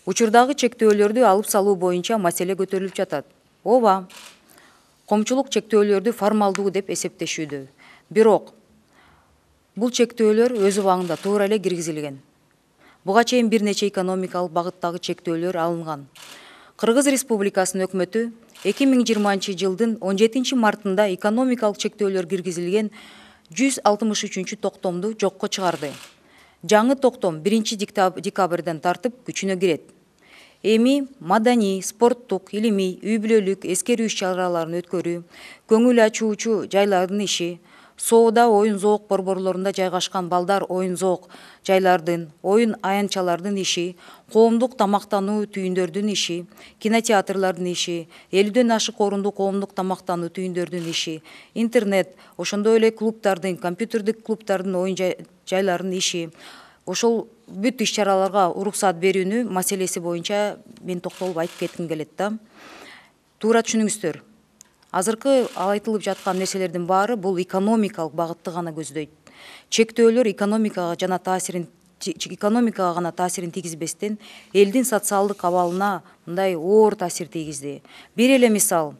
Учурдагы чектөөлөрдү алып салуу боюнча маселе көтөрүлүп жатат. Ооба, коомчулук чектөөлөрдү формалдуу деп эсептешүүдө. Бирок бул чектөөлөр өз убагында туура эле киргизилген. Буга чейин бир нече экономикалык багыттагы чектөөлөр алынган. Кыргыз Республикасынын өкмөтү 2020 жылдын 17 мартында экономикалык чектөөлөр киргизилген 163 токтомду жокко чыгарды. Жаңы токтом 1 декабрдан тартып күчүнө кирет. Эми маданий, спорттук, илимий, үй бүлөлүк, эскерүү иш-чараларын өткөрүү, көңүл ачуучу жайлардын иши, соода, оюн зоок борборлорунда жайгашкан балдар оюн-зоок жайлардын, оюн аянтчалардын иши, коомдук тамактануу түйүндөрдүн иши, кинотеатрлардын иши, 50ден ашык орунду коомдук тамактануу түйүндөрдүн иши, интернет, ошондой эле клубтардын, компьютердик клубтардын оюн жайларынын иши, ошол бүт иш-чараларга уруксат берүүнү маселеси боюнча мен токтолуп айтып кетким келет да. Туура түшүнүңүздөр. Азыркы айтылып жаткан нерселердин баары бул экономикалык багытты гана көздөйт. Чектөөлөр экономикага гана таасирин тийгизбестен, элдин социалдык абалына мындай оор таасир тийгизди. Бир эле мисал,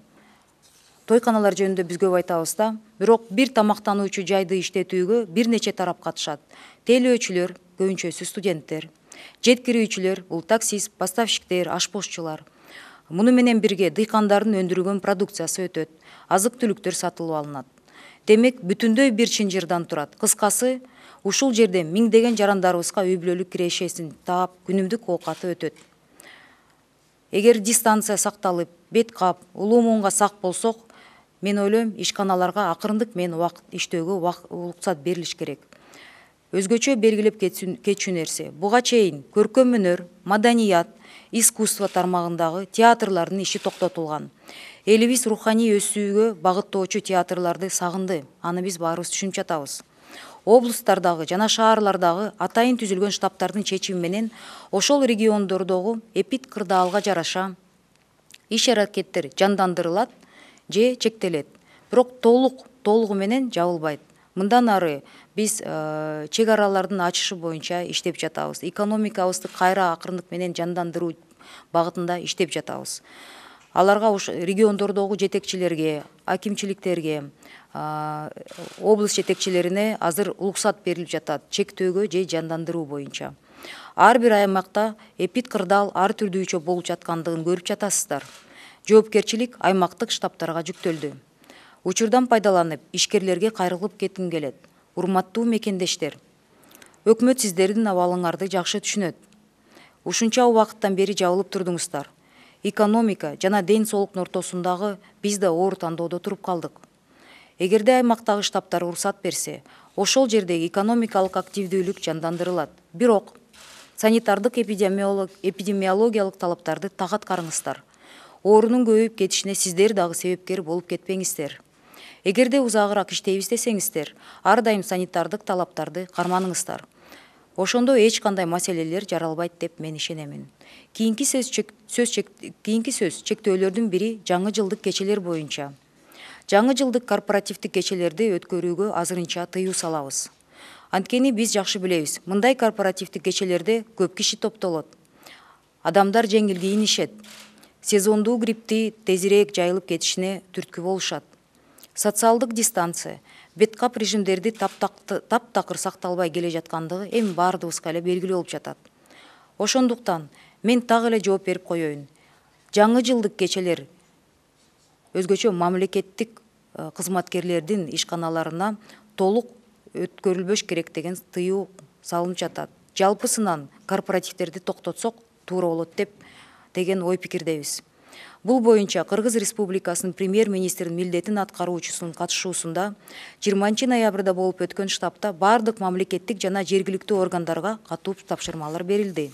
тойканалар жөнүндө биз көп айтабыз да, бирок бир тамактануучу жайды иштетүүгө бир нече тарап катышат. Тейлөөчүлөр, көбүнчөсү студенттер, жеткирүүчүлөр, бул таксист, поставщиктер, ашпозчулар. Муну менен бирге дыйкандардын өндүргөн продукциясы өтөт, азык-түлүктөр сатылып алынат. Демек, бүтүндөй бир чынжырдан турат. Кыскасы, ушул жерде миңдеген жарандарыбызга үй бүлөлүк кирешесин таап, күнүмдүк оокаты өтөт. Эгер дистанция сакталып, бет кап, улуу муунга сак болсок, мен ойлойм, ишканаларга акырындык менен убакыт иштөөгө уруксат берилиш керек. Өзгөчө белгилеп кетчү нерсе. Буга чейин көркөм өнөр, маданият, искусство тармагындагы театрлардын иши токтотулган. Элибиз руханий өсүүгө багыттоочу театрларды сагынды. Аны биз баарыбыз түшүнүп жатабыз. Облустардагы жана шаарлардагы атайын түзүлгөн штабтардын чечими менен ошол региондордогу эпид кырдаалга жараша иш-аракеттер жандандырылат же чектелет. Бирок толугу менен жабылбайт. Мындан ары биз чек аралардын ачышы боюнча иштеп жатабыз. Экономикабызды кайра акырындык менен жандандыруу багытында иштеп жатабыз. Аларга региондордогу жетекчилерге, акимчиликтерге, облус жетекчилерине азыр уруксат берилип жатат чектөөгө же жандандыруу боюнча. Ар бир аймакта эпид кырдаал ар түрдүүчө болуп жаткандыгын көрүп жатасыздар. Жоопкерчилик аймактык штабтарга жүктөлдү. Учурдан пайдаланып, ишкерлерге кайрылып кетким келет. Урматтуу мекендештер, өкмөт сиздердин абалыңарды жакшы түшүнөт. Ушунча убакыттан бери жабылып турдуңуздар. Экономика жана ден соолуктун ортосундагы биз да оор тандоодо туруп калдык. Эгерде аймактагы штабтар уруксат берсе, ошол жердеги экономикалык активдүүлүк жандандырылат. Бирок санитардык эпидемиологиялык талаптарды тагат караңыздар. Оорунун көбөйүп кетишине сиздер дагы себепкер болуп кетпеңиздер. Эгерде узагыраак иштейбиз десеңиздер, ар дайым санитардык талаптарды карманыңыздар. Ошондо эч кандай маселелер жаралбайт деп мен ишенемин. Кийинки сөз чектөөлөрдүн бири жаңы жылдык кечелер боюнча. Жаңы жылдык корпоративдик кечелерди өткөрүүгө азырынча тыюу салабыз. Анткени биз жакшы билебиз, мындай корпоративдик кечелерде көп киши топтолот. Адамдар жеңил кийинишет. Сезондуу гриппти тезирээк жайылып кетишине түрткү болушат. Социалдык дистанция, беткап режимдерди таптакыр сакталбай келе жаткандыгы эми баардыгыбызга эле белгилүү болуп жатат. Ошондуктан мен так эле жооп берип коеюн. Жаңы жылдык кечелер өзгөчө мамлекеттик кызматкерлердин ишканаларына толук өткөрүлбөш керек деген тыюу салынып жатат. Жалпысынан корпоративдерди токтотсок туура болот деген ой пикирдебиз. Бул боюнча Кыргыз Республикасынын премьер-министринин милдетин аткаруучусунун катышуусунда 20 ноябрда болуп өткөн штабта бардык мамлекеттик жана жергиликтүү органдарга катуу тапшырмалар берилди.